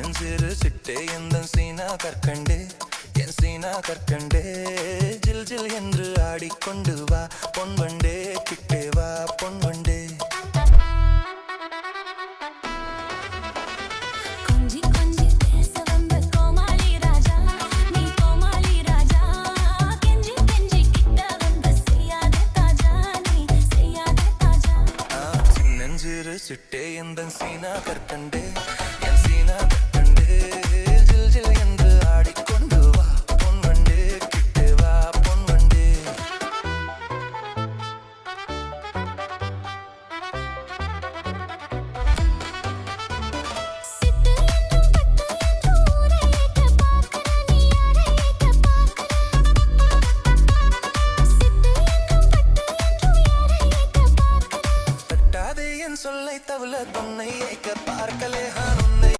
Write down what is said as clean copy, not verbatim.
சின்னஞ்சிறு சிட்டே எந்த சீனா கற்கண்டே என் சீனா கற்கண்டே ஜில் ஜில் என்று ஆடிக்கொண்டு வா பொன்வண்டே கிட்டே வா பொன்வண்டே சிட்டே எந்த சீனா கற்கண்டே